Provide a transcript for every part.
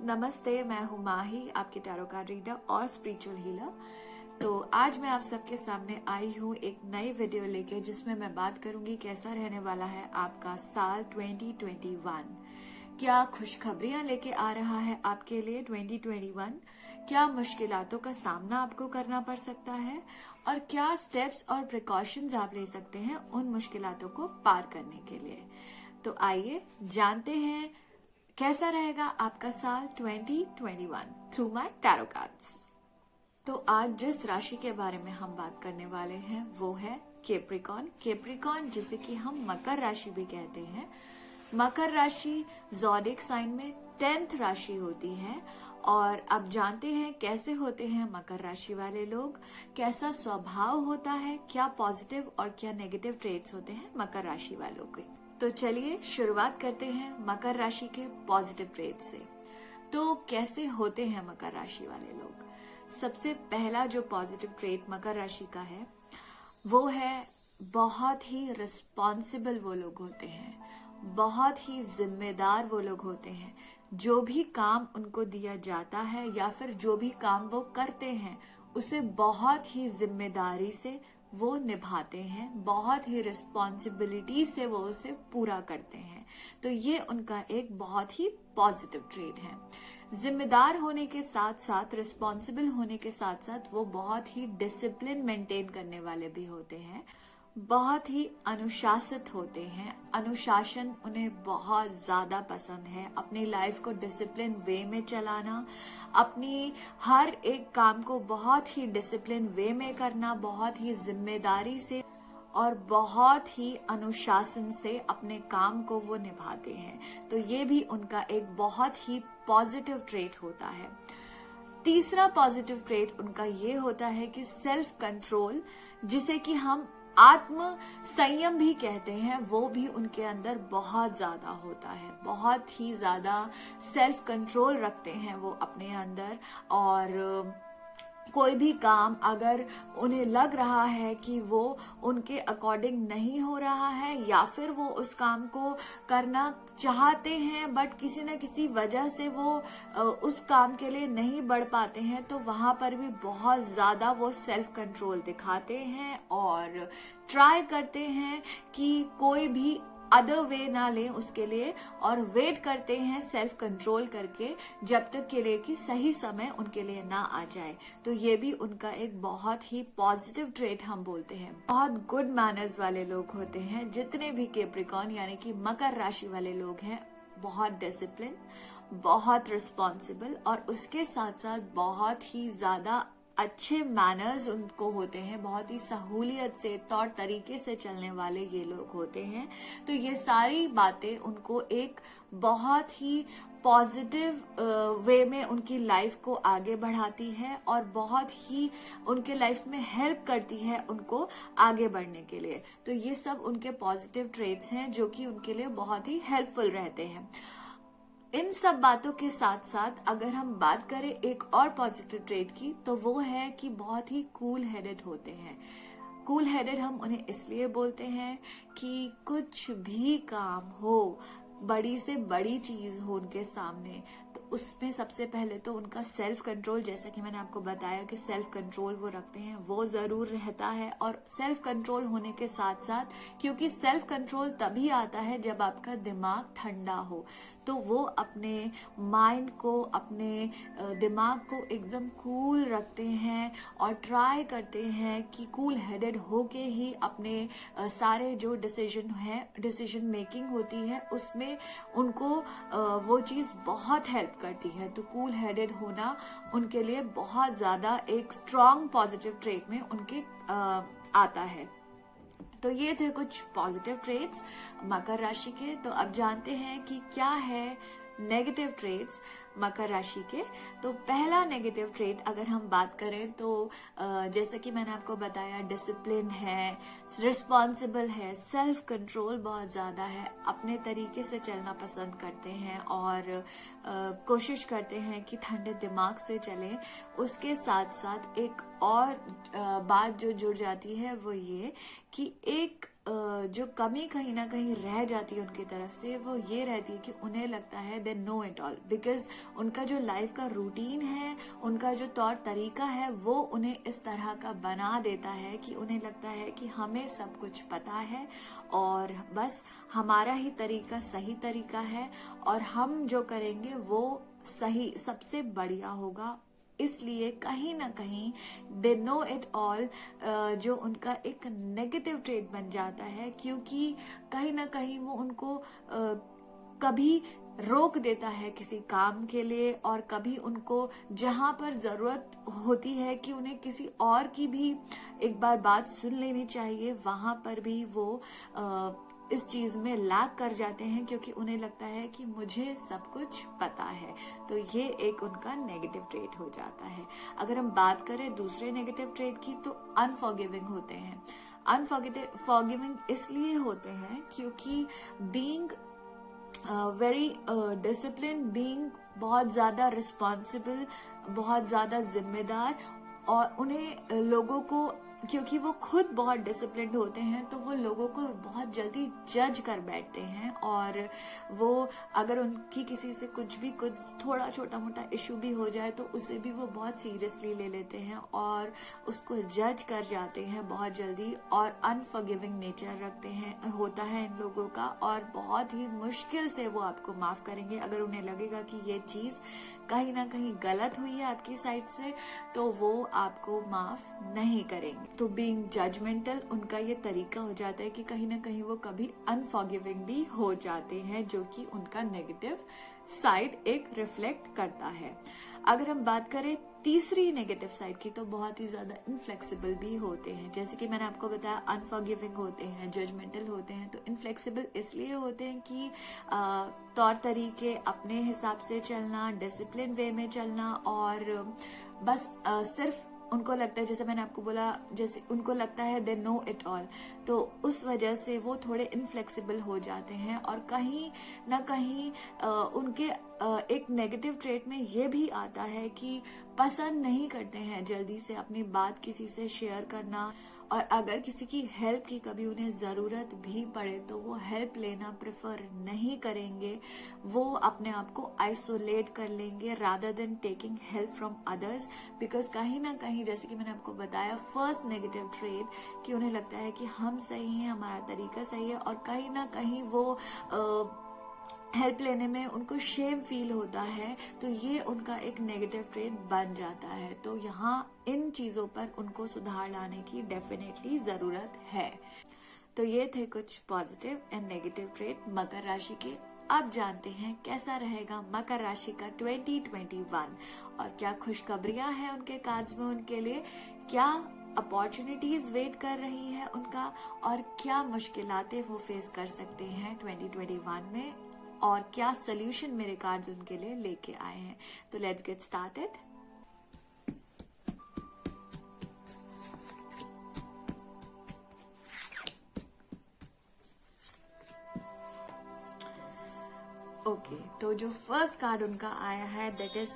नमस्ते, मैं हूँ माही, आपकी टैरो कार्ड रीडर और स्पिरिचुअल हीलर। तो आज मैं आप सबके सामने आई हूँ एक नई वीडियो लेके, जिसमें मैं बात करूंगी कैसा रहने वाला है आपका साल 2021। क्या खुशखबरियां लेके आ रहा है आपके लिए 2021? क्या मुश्किलातों का सामना आपको करना पड़ सकता है और क्या स्टेप्स और प्रिकॉशंस आप ले सकते हैं उन मुश्किलातों को पार करने के लिए? तो आइए जानते हैं कैसा रहेगा आपका साल 2021 थ्रू माय टैरो कार्ड्स। तो आज जिस राशि के बारे में हम बात करने वाले हैं वो है कैप्रिकॉर्न। कैप्रिकॉर्न जिसे कि हम मकर राशि भी कहते हैं। मकर राशि ज़ोडिएक साइन में 10th राशि होती है। और अब जानते हैं कैसे होते हैं मकर राशि वाले लोग, कैसा स्वभाव होता है, क्या पॉजिटिव और क्या नेगेटिव ट्रेट्स होते हैं मकर राशि वालों के। तो चलिए शुरुआत करते हैं मकर राशि के पॉजिटिव ट्रेट से। तो कैसे होते हैं मकर राशि वाले लोग? सबसे पहला जो पॉजिटिव ट्रेट मकर राशि का है वो है बहुत ही रिस्पॉन्सिबल वो लोग होते हैं, बहुत ही जिम्मेदार वो लोग होते हैं। जो भी काम उनको दिया जाता है या फिर जो भी काम वो करते हैं उसे बहुत ही जिम्मेदारी से वो निभाते हैं, बहुत ही रिस्पॉन्सिबिलिटी से वो उसे पूरा करते हैं। तो ये उनका एक बहुत ही पॉजिटिव ट्रेट है। जिम्मेदार होने के साथ साथ, रिस्पॉन्सिबल होने के साथ साथ वो बहुत ही डिसिप्लिन मेंटेन करने वाले भी होते हैं, बहुत ही अनुशासित होते हैं। अनुशासन उन्हें बहुत ज्यादा पसंद है। अपनी लाइफ को डिसिप्लिन वे में चलाना, अपनी हर एक काम को बहुत ही डिसिप्लिन वे में करना, बहुत ही जिम्मेदारी से और बहुत ही अनुशासन से अपने काम को वो निभाते हैं। तो ये भी उनका एक बहुत ही पॉजिटिव ट्रेट होता है। तीसरा पॉजिटिव ट्रेट उनका ये होता है कि सेल्फ कंट्रोल, जिसे कि हम आत्म संयम भी कहते हैं, वो भी उनके अंदर बहुत ज्यादा होता है। बहुत ही ज्यादा सेल्फ कंट्रोल रखते हैं वो अपने अंदर। और कोई भी काम अगर उन्हें लग रहा है कि वो उनके अकॉर्डिंग नहीं हो रहा है या फिर वो उस काम को करना चाहते हैं बट किसी न किसी वजह से वो उस काम के लिए नहीं बढ़ पाते हैं, तो वहां पर भी बहुत ज्यादा वो सेल्फ कंट्रोल दिखाते हैं और ट्राई करते हैं कि कोई भी अदर वे ना लें उसके लिए, और वेट करते हैं सेल्फ कंट्रोल करके जब तक के लिए कि सही समय उनके लिए ना आ जाए। तो ये भी उनका एक बहुत ही पॉजिटिव ट्रेट हम बोलते हैं। बहुत गुड मैनर्स वाले लोग होते हैं जितने भी कैप्रिकॉर्न यानी कि मकर राशि वाले लोग हैं। बहुत डिसिप्लिन, बहुत रिस्पॉन्सिबल और उसके साथ साथ बहुत ही ज्यादा अच्छे मैनर्स उनको होते हैं। बहुत ही सहूलियत से, तौर तरीके से चलने वाले ये लोग होते हैं। तो ये सारी बातें उनको एक बहुत ही पॉजिटिव वे में उनकी लाइफ को आगे बढ़ाती है और बहुत ही उनके लाइफ में हेल्प करती है उनको आगे बढ़ने के लिए। तो ये सब उनके पॉजिटिव ट्रेट्स हैं जो कि उनके लिए बहुत ही हेल्पफुल रहते हैं। इन सब बातों के साथ साथ अगर हम बात करें एक और पॉजिटिव ट्रेट की, तो वो है कि बहुत ही कूल हेडेड होते हैं। कूल हेडेड हम उन्हें इसलिए बोलते हैं कि कुछ भी काम हो, बड़ी से बड़ी चीज हो उनके सामने, तो उसमें सबसे पहले तो उनका सेल्फ कंट्रोल, जैसा कि मैंने आपको बताया कि सेल्फ कंट्रोल वो रखते हैं, वो जरूर रहता है। और सेल्फ कंट्रोल होने के साथ साथ, क्योंकि सेल्फ कंट्रोल तभी आता है जब आपका दिमाग ठंडा हो, तो वो अपने माइंड को, अपने दिमाग को एकदम कूल रखते हैं और ट्राई करते हैं कि कूल हेडेड होके ही अपने सारे जो डिसीजन मेकिंग होती है उसमें उनको वो चीज बहुत हेल्प करती है। तो कूल हेडेड होना उनके लिए बहुत ज्यादा एक स्ट्रॉन्ग पॉजिटिव ट्रेट में उनके आता है। तो ये थे कुछ पॉजिटिव ट्रेट्स मकर राशि के। तो अब जानते हैं कि क्या है नेगेटिव ट्रेट्स मकर राशि के। तो पहला नेगेटिव ट्रेट अगर हम बात करें तो जैसे कि मैंने आपको बताया, डिसिप्लिन है, रिस्पॉन्सिबल है, सेल्फ कंट्रोल बहुत ज्यादा है, अपने तरीके से चलना पसंद करते हैं और कोशिश करते हैं कि ठंडे दिमाग से चलें। उसके साथ साथ एक और बात जो जुड़ जाती है वो ये कि एक जो कमी कहीं ना कहीं रह जाती है उनकी तरफ से, वो ये रहती है कि उन्हें लगता है they know it all, because उनका जो लाइफ का रूटीन है, उनका जो तौर तरीका है, वो उन्हें इस तरह का बना देता है कि उन्हें लगता है कि हमें सब कुछ पता है और बस हमारा ही तरीका सही तरीका है और हम जो करेंगे वो सही सबसे बढ़िया होगा। इसलिए कहीं ना कहीं दे नो इट ऑल जो उनका एक नेगेटिव ट्रेट बन जाता है, क्योंकि कहीं ना कहीं वो उनको कभी रोक देता है किसी काम के लिए और कभी उनको जहां पर जरूरत होती है कि उन्हें किसी और की भी एक बार बात सुन लेनी चाहिए, वहां पर भी वो इस चीज में लैग कर जाते हैं, क्योंकि उन्हें लगता है कि मुझे सब कुछ पता है। तो ये एक उनका नेगेटिव ट्रेट हो जाता है। अगर हम बात करें दूसरे नेगेटिव ट्रेट की, तो अनफॉरगिविंग होते हैं। अनफॉरगिविंग इसलिए होते हैं क्योंकि बीइंग वेरी डिसिप्लिन, बीइंग बहुत ज्यादा रिस्पॉन्सिबल, बहुत ज्यादा जिम्मेदार, और उन्हें लोगों को, क्योंकि वो खुद बहुत डिसिप्लिन्ड होते हैं, तो वो लोगों को बहुत जल्दी जज कर बैठते हैं और वो अगर उनकी किसी से कुछ थोड़ा छोटा मोटा इशू भी हो जाए तो उसे भी वो बहुत सीरियसली ले लेते हैं और उसको जज कर जाते हैं बहुत जल्दी, और अनफॉरगिविंग नेचर रखते हैं होता है इन लोगों का, और बहुत ही मुश्किल से वो आपको माफ करेंगे। अगर उन्हें लगेगा कि ये चीज कहीं ना कहीं गलत हुई है आपकी साइड से, तो वो आपको माफ नहीं करेंगे। तो बीइंग जजमेंटल उनका ये तरीका हो जाता है कि कहीं ना कहीं वो कभी अनफॉरगिविंग भी हो जाते हैं, जो कि उनका नेगेटिव साइड एक रिफ्लेक्ट करता है। अगर हम बात करें तीसरी नेगेटिव साइड की, तो बहुत ही ज्यादा इनफ्लेक्सिबल भी होते हैं। जैसे कि मैंने आपको बताया, अनफॉरगिविंग होते हैं, जजमेंटल होते हैं। तो इनफ्लेक्सिबल इसलिए होते हैं कि तौर तरीके अपने हिसाब से चलना, डिसिप्लिन वे में चलना, और बस सिर्फ उनको लगता है, जैसे मैंने आपको बोला, जैसे उनको लगता है दे नो इट ऑल, तो उस वजह से वो थोड़े इनफ्लेक्सिबल हो जाते हैं। और कहीं ना कहीं उनके एक नेगेटिव ट्रेट में ये भी आता है कि पसंद नहीं करते हैं जल्दी से अपनी बात किसी से शेयर करना, और अगर किसी की हेल्प की कभी उन्हें जरूरत भी पड़े तो वो हेल्प लेना प्रेफर नहीं करेंगे। वो अपने आप को आइसोलेट कर लेंगे rather than taking help from others, because कहीं ना कहीं, जैसे कि मैंने आपको बताया, फर्स्ट नेगेटिव ट्रेट कि उन्हें लगता है कि हम सही हैं, हमारा तरीका सही है, और कहीं ना कहीं वो हेल्प लेने में उनको शेम फील होता है, तो ये उनका एक नेगेटिव ट्रेट बन जाता है। तो यहाँ इन चीजों पर उनको सुधार लाने की डेफिनेटली जरूरत है। तो ये थे कुछ पॉजिटिव एंड नेगेटिव ट्रेट मकर राशि के। अब जानते हैं कैसा रहेगा मकर राशि का 2021 और क्या खुशखबरियां हैं उनके कार्ड्स में उनके लिए, क्या अपॉर्चुनिटीज वेट कर रही है उनका, और क्या मुश्किलातें वो फेस कर सकते हैं 2021 में, और क्या सोल्यूशन मेरे कार्ड्स उनके लिए लेके आए हैं। तो लेट्स गेट स्टार्टेड। ओके, तो जो फर्स्ट कार्ड उनका आया है दैट इज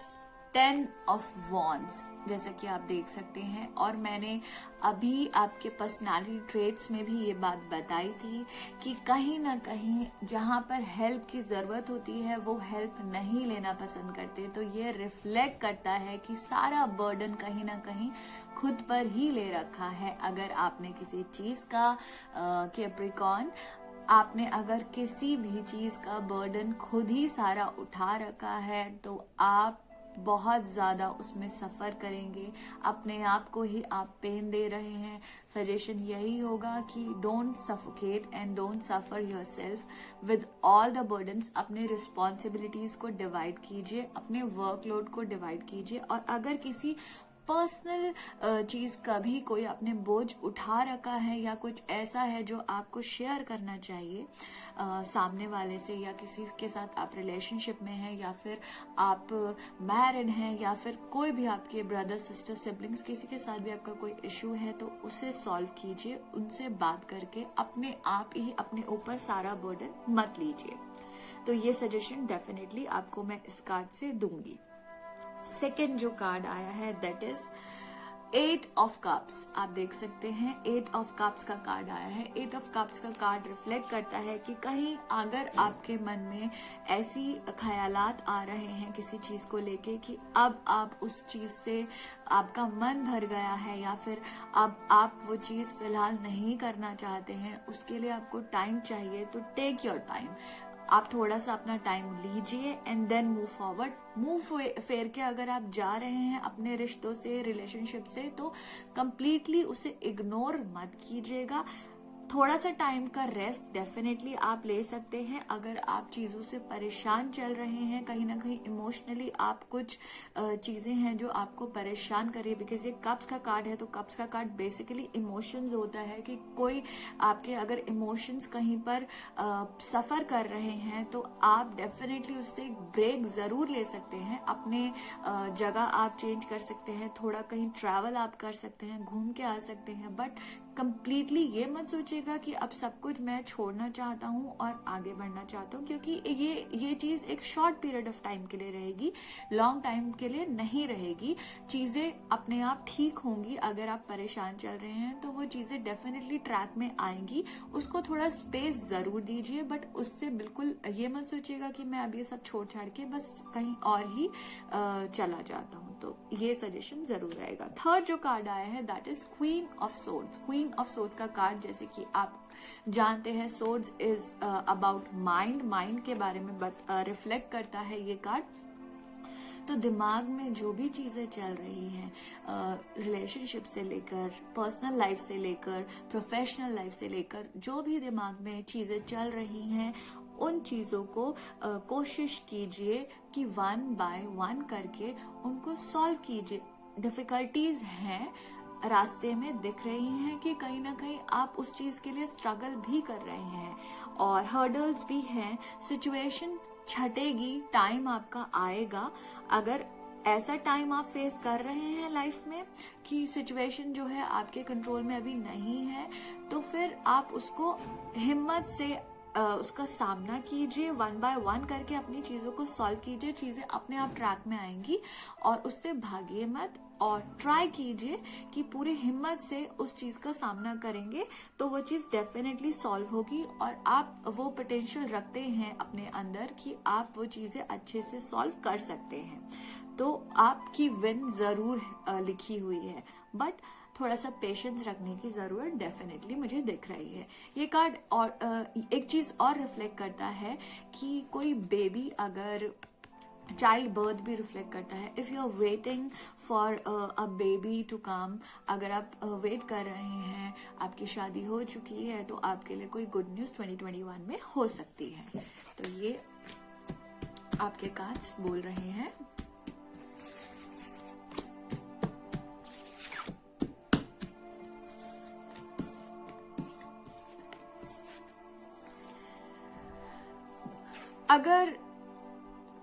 10 ऑफ वॉन्ड्स, जैसा कि आप देख सकते हैं, और मैंने अभी आपके पर्सनालिटी ट्रेट्स में भी ये बात बताई थी कि कहीं ना कहीं जहां पर हेल्प की जरूरत होती है वो हेल्प नहीं लेना पसंद करते। तो ये रिफ्लेक्ट करता है कि सारा बर्डन कहीं ना कहीं खुद पर ही ले रखा है। अगर आपने किसी चीज का कैप्रिकॉर्न, आपने अगर किसी भी चीज का बर्डन खुद ही सारा उठा रखा है, तो आप बहुत ज्यादा उसमें सफर करेंगे, अपने आप को ही आप पेन दे रहे हैं। सजेशन यही होगा कि don't suffocate and don't suffer yourself with all the burdens. अपने रिस्पॉन्सिबिलिटीज को डिवाइड कीजिए, अपने वर्कलोड को डिवाइड कीजिए, और अगर किसी पर्सनल चीज का भी कोई आपने बोझ उठा रखा है या कुछ ऐसा है जो आपको शेयर करना चाहिए सामने वाले से, या किसी के साथ आप रिलेशनशिप में हैं, या फिर आप मैरिड हैं, या फिर कोई भी आपके ब्रदर सिस्टर सिबलिंग्स किसी के साथ भी आपका कोई इशू है, तो उसे सॉल्व कीजिए, उनसे बात करके अपने आप ही अपने ऊपर सारा बर्डन मत लीजिए। तो ये सजेशन डेफिनेटली आपको मैं इस कार्ड से दूंगी। सेकेंड जो कार्ड आया है दैट इज 8 ऑफ कप्स आप देख सकते हैं, 8 ऑफ कप्स का कार्ड आया है। 8 ऑफ कप्स का कार्ड रिफ्लेक्ट करता है कि कहीं अगर आपके मन में ऐसी ख्यालात आ रहे हैं किसी चीज को लेके कि अब आप उस चीज से आपका मन भर गया है या फिर अब आप वो चीज फिलहाल नहीं करना चाहते हैं, उसके लिए आपको टाइम चाहिए, तो टेक योर टाइम। आप थोड़ा सा अपना टाइम लीजिए and then move forward. Move फेर के अगर आप जा रहे हैं अपने रिश्तों से, रिलेशनशिप से, तो कंप्लीटली उसे इग्नोर मत कीजिएगा। थोड़ा सा टाइम का रेस्ट डेफिनेटली आप ले सकते हैं। अगर आप चीजों से परेशान चल रहे हैं, कहीं ना कहीं इमोशनली आप कुछ चीजें हैं जो आपको परेशान कर रही है, बिकॉज ये कप्स का कार्ड है, तो कप्स का कार्ड बेसिकली इमोशंस होता है कि कोई आपके अगर इमोशंस कहीं पर सफर कर रहे हैं तो आप डेफिनेटली उससे एक ब्रेक जरूर ले सकते हैं। अपने जगह आप चेंज कर सकते हैं, थोड़ा कहीं ट्रैवल आप कर सकते हैं, घूम के आ सकते हैं, बट कंप्लीटली ये मत सोचिएगा कि अब सब कुछ मैं छोड़ना चाहता हूँ और आगे बढ़ना चाहता हूँ, क्योंकि ये चीज एक शॉर्ट पीरियड ऑफ टाइम के लिए रहेगी, लॉन्ग टाइम के लिए नहीं रहेगी। चीजें अपने आप ठीक होंगी। अगर आप परेशान चल रहे हैं तो वो चीजें डेफिनेटली ट्रैक में आएंगी। उसको थोड़ा स्पेस जरूर दीजिए, बट उससे बिल्कुल ये मत सोचिएगा कि मैं अब ये सब छोड़ छाड़ के बस कहीं और ही चला जाता हूँ। तो ये सजेशन जरूर रहेगा। थर्ड जो कार्ड आया है that is queen of swords. Queen of swords का कार्ड, जैसे कि आप जानते हैं, सोर्ड्स इज अबाउट माइंड के बारे में रिफ्लेक्ट करता है ये कार्ड। तो दिमाग में जो भी चीजें चल रही हैं, रिलेशनशिप से लेकर, पर्सनल लाइफ से लेकर, प्रोफेशनल लाइफ से लेकर, जो भी दिमाग में चीजें चल रही हैं, उन चीजों को कोशिश कीजिए कि 1 बाय 1 करके उनको सॉल्व कीजिए। डिफिकल्टीज हैं, रास्ते में दिख रही हैं कि कहीं ना कहीं आप उस चीज के लिए स्ट्रगल भी कर रहे हैं और हर्डल्स भी हैं। सिचुएशन छटेगी, टाइम आपका आएगा। अगर ऐसा टाइम आप फेस कर रहे हैं लाइफ में कि सिचुएशन जो है आपके कंट्रोल में अभी नहीं है, तो फिर आप उसको हिम्मत से उसका सामना कीजिए। 1 बाय 1 करके अपनी चीजों को सॉल्व कीजिए। चीजें अपने आप ट्रैक में आएंगी और उससे भागिए मत और ट्राई कीजिए कि पूरी हिम्मत से उस चीज का सामना करेंगे तो वो चीज डेफिनेटली सॉल्व होगी। और आप वो पोटेंशियल रखते हैं अपने अंदर कि आप वो चीजें अच्छे से सॉल्व कर सकते हैं, तो आपकी विन जरूर लिखी हुई है। बट थोड़ा सा पेशेंस रखने की जरूरत डेफिनेटली मुझे दिख रही है। ये कार्ड और एक चीज और रिफ्लेक्ट करता है कि कोई बेबी, अगर चाइल्ड बर्थ भी रिफ्लेक्ट करता है। If you are waiting for a baby to come, अगर आप वेट कर रहे हैं, आपकी शादी हो चुकी है, तो आपके लिए कोई गुड न्यूज 2021 में हो सकती है। तो ये आपके कार्ड्स बोल रहे हैं। अगर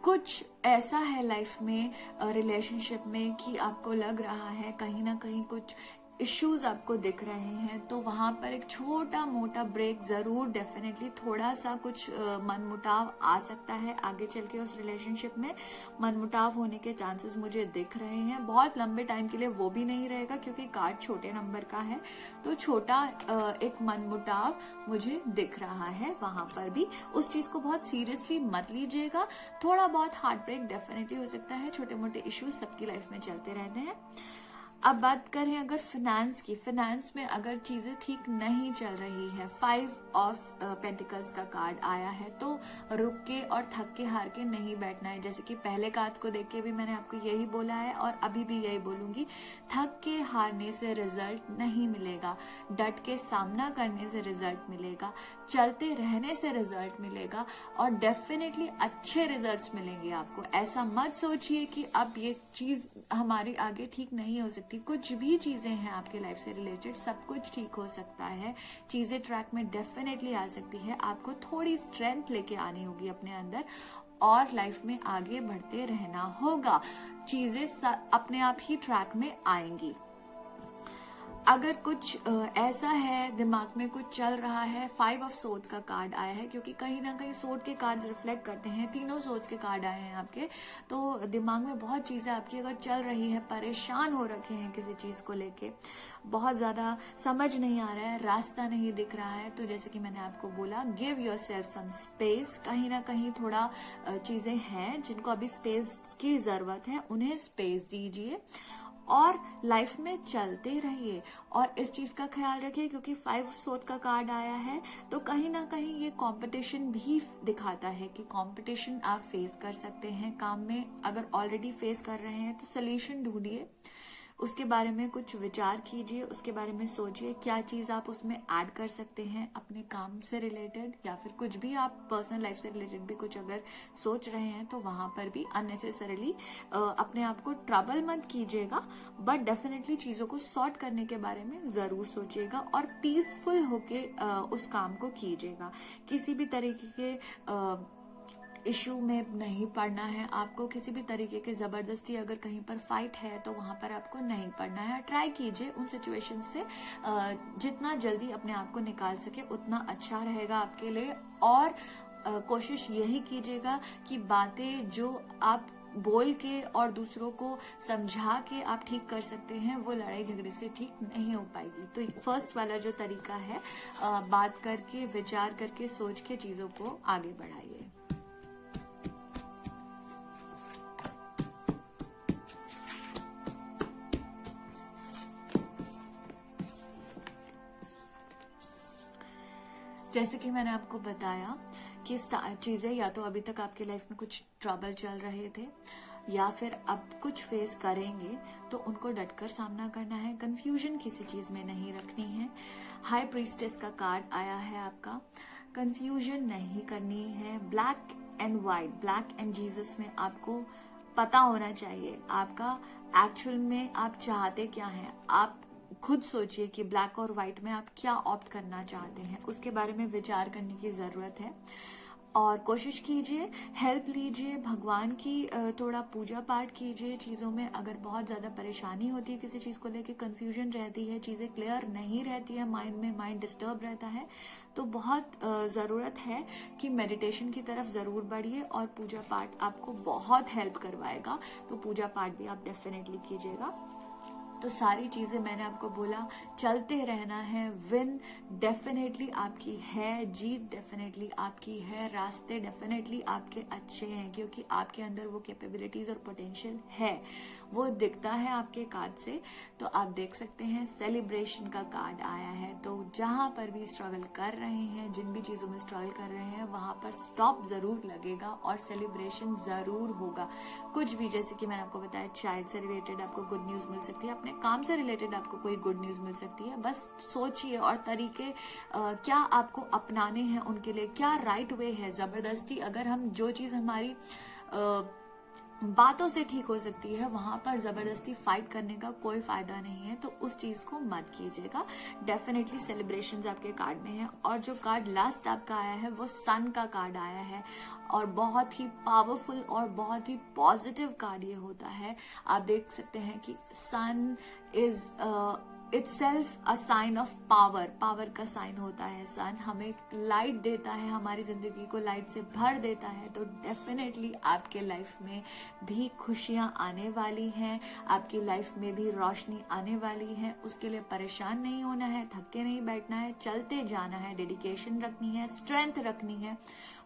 कुछ ऐसा है लाइफ में, रिलेशनशिप में, कि आपको लग रहा है कहीं ना कहीं कुछ इश्यूज आपको दिख रहे हैं, तो वहां पर एक छोटा मोटा ब्रेक जरूर, डेफिनेटली थोड़ा सा कुछ मनमुटाव आ सकता है आगे चल के। उस रिलेशनशिप में मनमुटाव होने के चांसेस मुझे दिख रहे हैं। बहुत लंबे टाइम के लिए वो भी नहीं रहेगा क्योंकि कार्ड छोटे नंबर का है, तो छोटा एक मनमुटाव मुझे दिख रहा है। वहां पर भी उस चीज को बहुत सीरियसली मत लीजिएगा। थोड़ा बहुत हार्ट ब्रेक डेफिनेटली हो सकता है। छोटे मोटे इश्यूज सबकी लाइफ में चलते रहते हैं। अब बात करें अगर फाइनेंस की, फाइनेंस में अगर चीजें ठीक नहीं चल रही है, 5 ऑफ पेंटिकल्स का कार्ड आया है, तो रुक के और थक के हार के नहीं बैठना है। जैसे कि पहले कार्ड्स को देख के भी मैंने आपको यही बोला है और अभी भी यही बोलूंगी, थक के हारने से रिजल्ट नहीं मिलेगा, डट के सामना करने से रिजल्ट मिलेगा, चलते रहने से रिजल्ट मिलेगा और डेफिनेटली अच्छे रिजल्ट्स मिलेंगे आपको। ऐसा मत सोचिए कि अब ये चीज हमारी आगे ठीक नहीं हो सकती। कुछ भी चीजें हैं आपके लाइफ से रिलेटेड, सब कुछ ठीक हो सकता है। चीजें ट्रैक में डेफिनेटली आ सकती है। आपको थोड़ी स्ट्रेंथ लेके आनी होगी अपने अंदर और लाइफ में आगे बढ़ते रहना होगा। चीजें अपने आप ही ट्रैक में आएंगी। अगर कुछ ऐसा है दिमाग में कुछ चल रहा है, 5 ऑफ सोर्ड्स का कार्ड आया है, क्योंकि कहीं ना कहीं सोर्ड के कार्ड्स रिफ्लेक्ट करते हैं, तीनों सोर्ड्स के कार्ड आए हैं आपके, तो दिमाग में बहुत चीजें आपकी अगर चल रही है, परेशान हो रखे हैं किसी चीज को लेके, बहुत ज्यादा समझ नहीं आ रहा है, रास्ता नहीं दिख रहा है, तो जैसे कि मैंने आपको बोला, give yourself some space. कहीं ना कहीं थोड़ा चीजें हैं जिनको अभी स्पेस की जरूरत है, उन्हें स्पेस दीजिए और लाइफ में चलते रहिए। और इस चीज का ख्याल रखिए, क्योंकि 5 सोर्ड का कार्ड आया है, तो कहीं ना कहीं ये कंपटीशन भी दिखाता है कि कंपटीशन आप फेस कर सकते हैं काम में। अगर ऑलरेडी फेस कर रहे हैं तो सोल्यूशन ढूंढिए, उसके बारे में कुछ विचार कीजिए, उसके बारे में सोचिए क्या चीज आप उसमें ऐड कर सकते हैं अपने काम से रिलेटेड, या फिर कुछ भी आप पर्सनल लाइफ से रिलेटेड भी कुछ अगर सोच रहे हैं तो वहां पर भी अननेसेसरीली अपने आप को ट्रबल मत कीजिएगा, बट डेफिनेटली चीजों को सॉर्ट करने के बारे में जरूर सोचिएगा और पीसफुल होके उस काम को कीजिएगा। किसी भी तरीके के इश्यू में नहीं पड़ना है आपको, किसी भी तरीके के जबरदस्ती अगर कहीं पर फाइट है तो वहां पर आपको नहीं पड़ना है। ट्राई कीजिए उन सिचुएशन से जितना जल्दी अपने आप को निकाल सके उतना अच्छा रहेगा आपके लिए। और कोशिश यही कीजिएगा कि बातें जो आप बोल के और दूसरों को समझा के आप ठीक कर सकते हैं, वो लड़ाई झगड़े से ठीक नहीं हो पाएगी। तो फर्स्ट वाला जो तरीका है, बात करके, विचार करके, सोच के चीजों को आगे बढ़ाइए। जैसे कि मैंने आपको बताया कि चीजें या तो अभी तक आपके लाइफ में कुछ ट्रबल चल रहे थे, या फिर अब कुछ फेस करेंगे तो उनको डटकर सामना करना है, कंफ्यूजन किसी चीज में नहीं रखनी है। हाई प्रीस्टेस का कार्ड आया है आपका, कंफ्यूजन नहीं करनी है। Black and white, black and Jesus में आपको पता होना चाहिए आपका एक्चुअल में आप चाहते क्या है। आप खुद सोचिए कि ब्लैक और व्हाइट में आप क्या ऑप्ट करना चाहते हैं, उसके बारे में विचार करने की जरूरत है। और कोशिश कीजिए, हेल्प लीजिए भगवान की, थोड़ा पूजा पाठ कीजिए चीजों में। अगर बहुत ज्यादा परेशानी होती है किसी चीज को लेके, कंफ्यूजन रहती है, चीजें क्लियर नहीं रहती है माइंड में, माइंड डिस्टर्ब रहता है, तो बहुत जरूरत है कि मेडिटेशन की तरफ जरूर बढ़िए और पूजा पाठ आपको बहुत हेल्प करवाएगा। तो पूजा पाठ भी आप डेफिनेटली कीजिएगा। तो सारी चीजें मैंने आपको बोला, चलते रहना है। विन डेफिनेटली आपकी है, जीत डेफिनेटली आपकी है, रास्ते डेफिनेटली आपके अच्छे हैं, क्योंकि आपके अंदर वो कैपेबिलिटीज और पोटेंशियल है, वो दिखता है आपके कार्ड से। तो आप देख सकते हैं सेलिब्रेशन का कार्ड आया है। तो जहां पर भी स्ट्रगल कर रहे हैं, जिन भी चीजों में स्ट्रगल कर रहे हैं, वहां पर स्टॉप जरूर लगेगा और सेलिब्रेशन जरूर होगा। कुछ भी, जैसे कि मैंने आपको बताया, चाइल्ड से रिलेटेड आपको गुड न्यूज मिल सकती है, अपने काम से रिलेटेड आपको कोई गुड न्यूज मिल सकती है। बस सोचिए और तरीके क्या आपको अपनाने हैं उनके लिए, क्या राइट वे है। जबरदस्ती अगर हम जो चीज हमारी बातों से ठीक हो सकती है, वहां पर जबरदस्ती फाइट करने का कोई फायदा नहीं है, तो उस चीज को मत कीजिएगा। डेफिनेटली सेलिब्रेशंस आपके कार्ड में है। और जो कार्ड लास्ट आपका आया है वो सन का कार्ड आया है, और बहुत ही पावरफुल और बहुत ही पॉजिटिव कार्ड ये होता है। आप देख सकते हैं कि sun is itself a sign of power, power का साइन होता है सन, हमें लाइट देता है, हमारी जिंदगी को लाइट से भर देता है। तो डेफिनेटली आपके लाइफ में भी खुशियां आने वाली हैं, आपकी लाइफ में भी रोशनी आने वाली है। उसके लिए परेशान नहीं होना है, थक के नहीं बैठना है, चलते जाना है, डेडिकेशन रखनी है, स्ट्रेंथ रखनी है,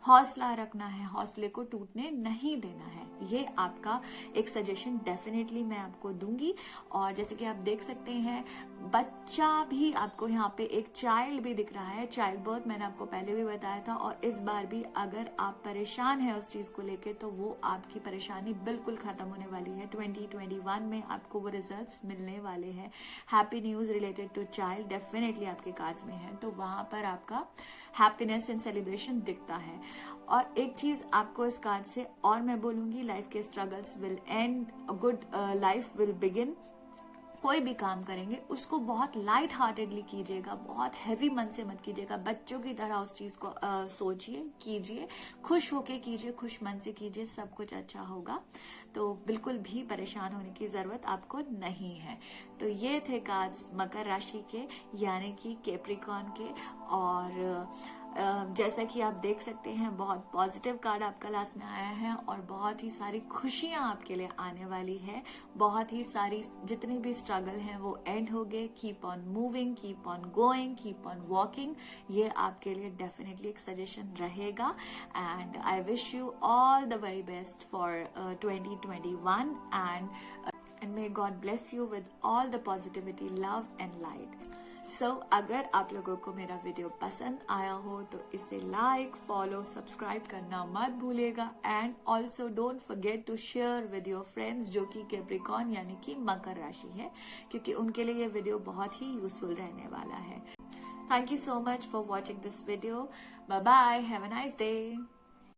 हौसला रखना है, हौसले को टूटने नहीं देना है। ये आपका एक सजेशन डेफिनेटली मैं आपको दूंगी। और जैसे कि आप देख सकते हैं, बच्चा भी आपको यहाँ पे एक चाइल्ड भी दिख रहा है, चाइल्ड बर्थ मैंने आपको पहले भी बताया था। और इस बार भी अगर आप परेशान हैं उस चीज को लेके, तो वो आपकी परेशानी बिल्कुल खत्म होने वाली है। 2021 में आपको वो रिजल्ट्स मिलने वाले हैं। Happy news related to child definitely आपके कार्ड्स में है, तो वहां पर आपका हैप्पीनेस एंड सेलिब्रेशन दिखता है। और एक चीज आपको इस कार्ड से और मैं बोलूंगी, लाइफ के struggles will and, good life will begin. कोई भी काम करेंगे उसको बहुत लाइट हार्टेडली कीजिएगा, बहुत हैवी मन से मत कीजिएगा। बच्चों की तरह उस चीज को सोचिए, कीजिए, खुश होके कीजिए, खुश मन से कीजिए, सब कुछ अच्छा होगा। तो बिल्कुल भी परेशान होने की जरूरत आपको नहीं है। तो ये थे कार्ड्स मकर राशि के यानी कि कैप्रिकॉर्न के। और जैसा कि आप देख सकते हैं बहुत पॉजिटिव कार्ड आपका लास्ट में आया है और बहुत ही सारी खुशियां आपके लिए आने वाली है। बहुत ही सारी जितनी भी स्ट्रगल हैं वो एंड हो गए। Keep on moving, keep on going, keep on walking, ये आपके लिए डेफिनेटली एक सजेशन रहेगा। And I wish you all the very best for 2021 and may God bless you with all the positivity, love and light. So, अगर आप लोगों को मेरा वीडियो पसंद आया हो तो इसे लाइक, फॉलो, सब्सक्राइब करना मत भूलिएगा। And also don't forget to share with your friends जो कि कैप्रिकॉर्न यानी कि मकर राशि है, क्योंकि उनके लिए ये वीडियो बहुत ही यूजफुल रहने वाला है। Thank you so much for watching this video. Bye bye. Have a nice day.